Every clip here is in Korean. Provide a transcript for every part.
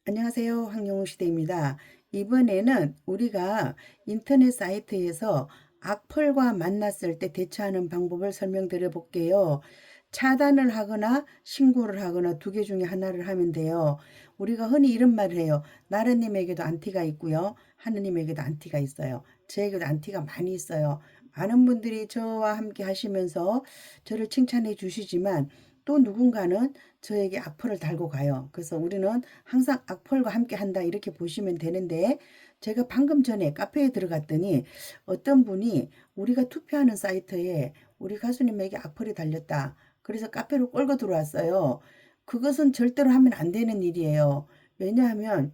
안녕하세요. 황영우 시대입니다. 이번에는 우리가 인터넷 사이트에서 악플과 만났을 때 대처하는 방법을 설명드려 볼게요. 차단을 하거나 신고를 하거나 두 개 중에 하나를 하면 돼요. 우리가 흔히 이런 말을 해요. 나라님에게도 안티가 있고요. 하느님에게도 안티가 있어요. 저에게도 안티가 많이 있어요. 많은 분들이 저와 함께 하시면서 저를 칭찬해 주시지만 또 누군가는 저에게 악플을 달고 가요. 그래서 우리는 항상 악플과 함께 한다 이렇게 보시면 되는데 제가 방금 전에 카페에 들어갔더니 어떤 분이 우리가 투표하는 사이트에 우리 가수님에게 악플이 달렸다. 그래서 카페로 끌고 들어왔어요. 그것은 절대로 하면 안 되는 일이에요. 왜냐하면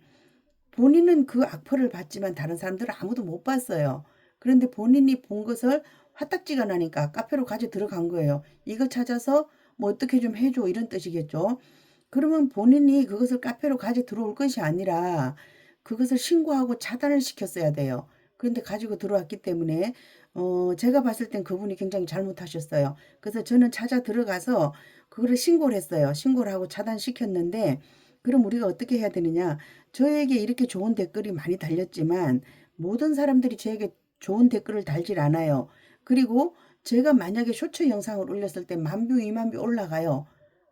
본인은 그 악플을 봤지만 다른 사람들은 아무도 못 봤어요. 그런데 본인이 본 것을 화딱지가 나니까 카페로 가져 들어간 거예요. 이거 찾아서 뭐 어떻게 좀 해줘 이런 뜻이겠죠. 그러면 본인이 그것을 카페로 가져 들어올 것이 아니라 그것을 신고하고 차단을 시켰어야 돼요. 그런데 가지고 들어왔기 때문에 제가 봤을 땐 그분이 굉장히 잘못하셨어요. 그래서 저는 찾아 들어가서 그거를 신고를 했어요. 신고를 하고 차단시켰는데 그럼 우리가 어떻게 해야 되느냐? 저에게 이렇게 좋은 댓글이 많이 달렸지만 모든 사람들이 저에게 좋은 댓글을 달질 않아요. 그리고 제가 만약에 쇼츠 영상을 올렸을 때 10,000뷰, 20,000뷰 올라가요.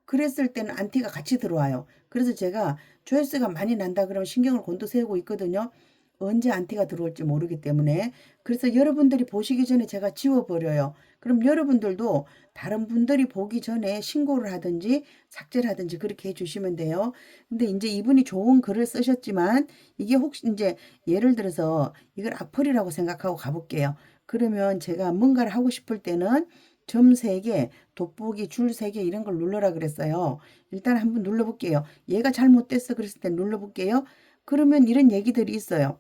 그랬을 때는 안티가 같이 들어와요. 그래서 제가 조회수가 많이 난다 그러면 신경을 곤두세우고 있거든요. 언제 안티가 들어올지 모르기 때문에. 그래서 여러분들이 보시기 전에 제가 지워버려요. 그럼 여러분들도 다른 분들이 보기 전에 신고를 하든지 삭제를 하든지 그렇게 해주시면 돼요. 근데 이제 이분이 좋은 글을 쓰셨지만 이게 혹시 이제 예를 들어서 이걸 악플이라고 생각하고 가볼게요. 그러면 제가 뭔가를 하고 싶을 때는 점 3개, 돋보기 줄 3개 이런 걸 눌러라 그랬어요. 일단 한번 눌러볼게요. 얘가 잘못됐어 그랬을 때 눌러볼게요. 그러면 이런 얘기들이 있어요.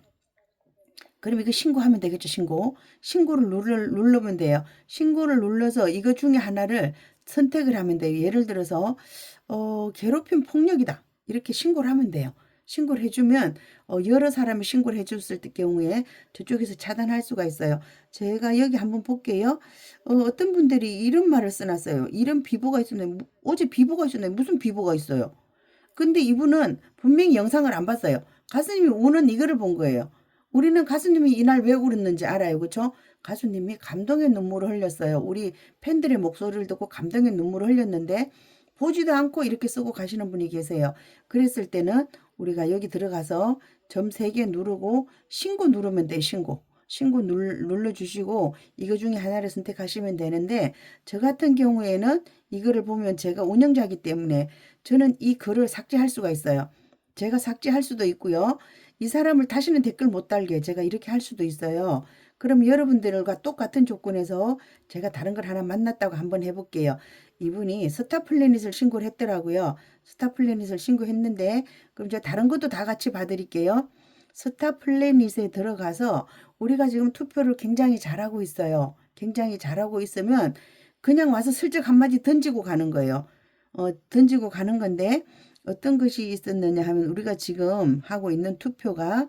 그럼 이거 신고하면 되겠죠, 신고. 신고를 누르면 돼요. 신고를 눌러서 이거 중에 하나를 선택을 하면 돼요. 예를 들어서, 괴롭힘 폭력이다. 이렇게 신고를 하면 돼요. 신고를 해주면, 여러 사람이 신고를 해줬을 때 경우에 저쪽에서 차단할 수가 있어요. 제가 여기 한번 볼게요. 어떤 분들이 이런 말을 써놨어요. 이런 비보가 있었는데, 어제 비보가 있었는데 무슨 비보가 있어요. 근데 이분은 분명히 영상을 안 봤어요. 가수님이 우는 이거를 본 거예요. 우리는 가수님이 이날 왜 울었는지 알아요. 그렇죠? 가수님이 감동의 눈물을 흘렸어요. 우리 팬들의 목소리를 듣고 감동의 눈물을 흘렸는데 보지도 않고 이렇게 쓰고 가시는 분이 계세요. 그랬을 때는 우리가 여기 들어가서 점 3개 누르고 신고 누르면 돼요. 신고. 신고 눌러주시고 이거 중에 하나를 선택하시면 되는데 저 같은 경우에는 이거를 보면 제가 운영자이기 때문에 저는 이 글을 삭제할 수가 있어요. 제가 삭제할 수도 있고요. 이 사람을 다시는 댓글 못 달게 제가 이렇게 할 수도 있어요. 그럼 여러분들과 똑같은 조건에서 제가 다른 걸 하나 만났다고 한번 해볼게요. 이분이 스타플래닛을 신고를 했더라고요. 스타플래닛을 신고했는데 그럼 이제 다른 것도 다 같이 봐드릴게요. 스타플래닛에 들어가서 우리가 지금 투표를 굉장히 잘하고 있어요. 굉장히 잘하고 있으면 그냥 와서 슬쩍 한마디 던지고 가는 거예요. 던지고 가는 건데 어떤 것이 있었느냐 하면 우리가 지금 하고 있는 투표가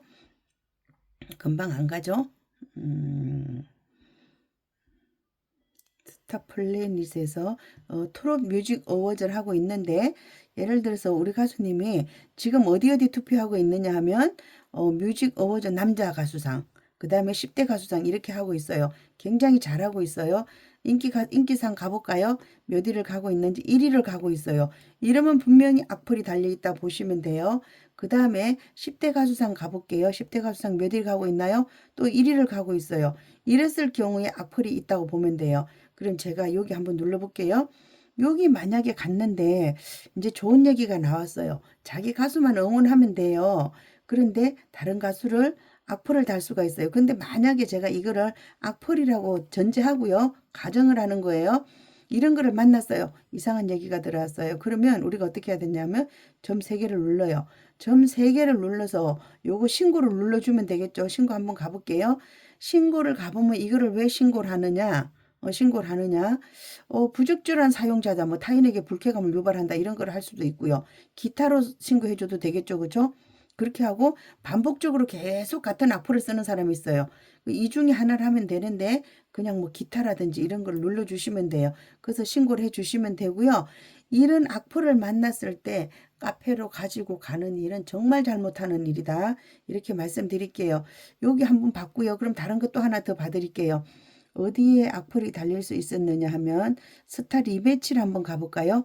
금방 안 가죠? 스타 플래닛에서 트롯 뮤직 어워즈를 하고 있는데 예를 들어서 우리 가수님이 지금 어디 투표하고 있느냐 하면 뮤직 어워즈 남자 가수상 그 다음에 10대 가수상 이렇게 하고 있어요. 굉장히 잘하고 있어요. 인기상 가볼까요? 몇 위를 가고 있는지 1위를 가고 있어요. 이러면 분명히 악플이 달려있다 보시면 돼요. 그 다음에 10대 가수상 가볼게요. 10대 가수상 몇 위를 가고 있나요? 또 1위를 가고 있어요. 이랬을 경우에 악플이 있다고 보면 돼요. 그럼 제가 여기 한번 눌러볼게요. 여기 만약에 갔는데 이제 좋은 얘기가 나왔어요. 자기 가수만 응원하면 돼요. 그런데 다른 가수를 악플을 달 수가 있어요. 근데 만약에 제가 이거를 악플이라고 전제하고요. 가정을 하는 거예요. 이런 거를 만났어요. 이상한 얘기가 들어왔어요. 그러면 우리가 어떻게 해야 되냐면 점 3개를 눌러요. 점 3개를 눌러서 요거 신고를 눌러주면 되겠죠. 신고 한번 가볼게요. 신고를 가보면 이거를 왜 신고를 하느냐? 신고를 하느냐? 부적절한 사용자다. 뭐 타인에게 불쾌감을 유발한다. 이런 걸 할 수도 있고요. 기타로 신고해줘도 되겠죠. 그죠? 그렇게 하고 반복적으로 계속 같은 악플을 쓰는 사람이 있어요. 이 중에 하나를 하면 되는데 그냥 뭐 기타라든지 이런 걸 눌러주시면 돼요. 그래서 신고를 해주시면 되고요. 이런 악플을 만났을 때 카페로 가지고 가는 일은 정말 잘못하는 일이다. 이렇게 말씀드릴게요. 여기 한번 봤고요. 그럼 다른 것도 하나 더 봐드릴게요. 어디에 악플이 달릴 수 있었느냐 하면 스타 리매치를 한번 가볼까요?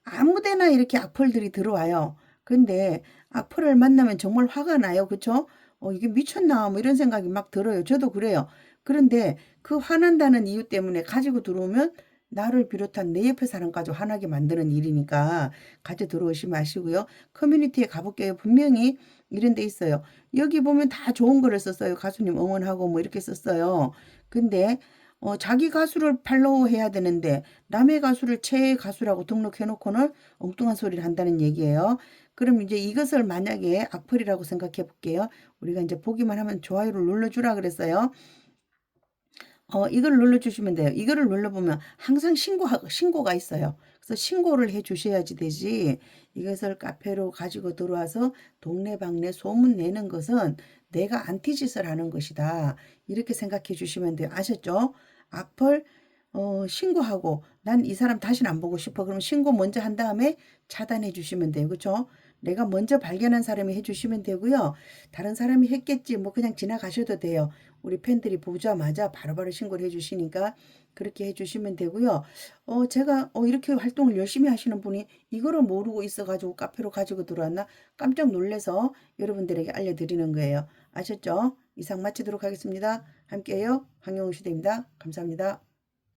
아무데나 이렇게 악플들이 들어와요. 근데 악플을 만나면 정말 화가 나요. 그쵸? 이게 미쳤나? 뭐 이런 생각이 막 들어요. 저도 그래요. 그런데 그 화난다는 이유 때문에 가지고 들어오면 나를 비롯한 내 옆에 사람까지 화나게 만드는 일이니까 가져 들어오시 마시고요. 커뮤니티에 가볼게요. 분명히 이런 데 있어요. 여기 보면 다 좋은 거를 썼어요. 가수님 응원하고 뭐 이렇게 썼어요. 근데 자기 가수를 팔로우 해야 되는데 남의 가수를 최애 가수라고 등록해 놓고는 엉뚱한 소리를 한다는 얘기예요. 그럼 이제 이것을 만약에 악플이라고 생각해 볼게요. 우리가 이제 보기만 하면 좋아요를 눌러주라 그랬어요. 이걸 눌러주시면 돼요. 이거를 눌러보면 항상 신고가 있어요. 그래서 신고를 해 주셔야지 되지. 이것을 카페로 가지고 들어와서 동네방네 소문 내는 것은 내가 안티짓을 하는 것이다. 이렇게 생각해 주시면 돼요. 아셨죠? 악플, 신고하고 난 이 사람 다시는 안 보고 싶어. 그러면 신고 먼저 한 다음에 차단해 주시면 돼요. 그렇죠? 내가 먼저 발견한 사람이 해 주시면 되고요. 다른 사람이 했겠지. 뭐 그냥 지나가셔도 돼요. 우리 팬들이 보자마자 바로바로 신고를 해 주시니까 그렇게 해 주시면 되고요. 제가 이렇게 활동을 열심히 하시는 분이 이거를 모르고 있어 가지고 카페로 가지고 들어왔나 깜짝 놀라서 여러분들에게 알려드리는 거예요. 아셨죠? 이상 마치도록 하겠습니다. 함께해요. 황영우 시대입니다. 감사합니다.